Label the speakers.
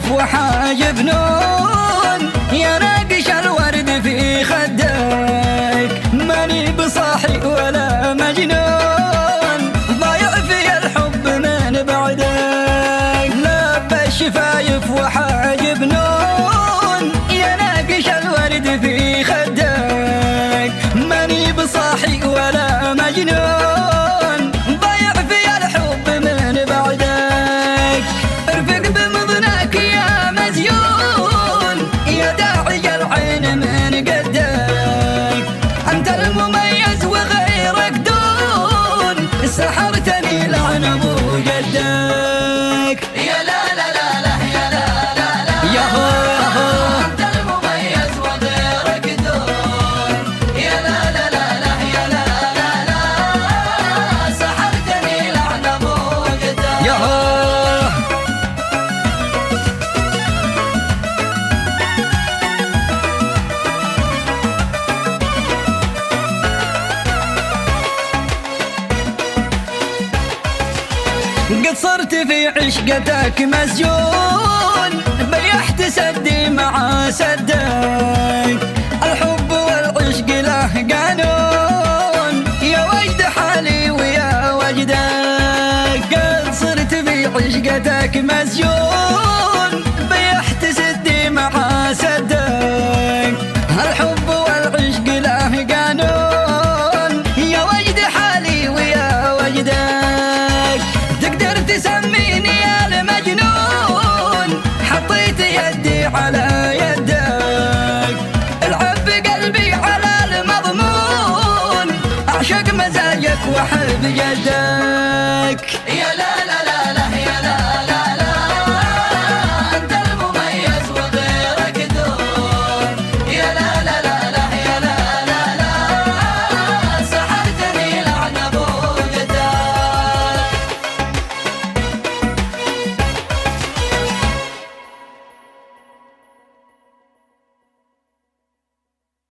Speaker 1: شفايف وحاجب نون، يا ناقش الورد في خدك، ماني بصاحي ولا مجنون، ضايع في الحب من بعدك. لبى شفايف وحاجب نون، يا ناقش الورد في خدك، ماني بصاحي ولا مجنون، ضايع في الحب من بعدك. ارفق بمضناك يا مزيون، يا داعي العين من قدك، انت المميز وغيرك دون، سحرتني لعن ابو جدك.
Speaker 2: يا لا لا لا لا يا لا لا لا
Speaker 1: يا هو
Speaker 2: انت المميز وغيرك دون، يا لا لا لا لا يا لا لا لا سحرتني لعن ابو جدك.
Speaker 1: يا هو قصرت في عشقتك مسجون، بيحت سدي مع سدك، الحب والعشق له قانون، يا وجد حالي ويا وجدك. قصرت في عشقتك مسجون، بيحت سدي مع سدك، الحب والعشق له قانون، يا وجد حالي ويا وجدك. تقدر تسميني يا المجنون، حطيت يدي على يدك، العب بقلبي على المضمون، اعشق مزاجك واحب جدك.
Speaker 2: يا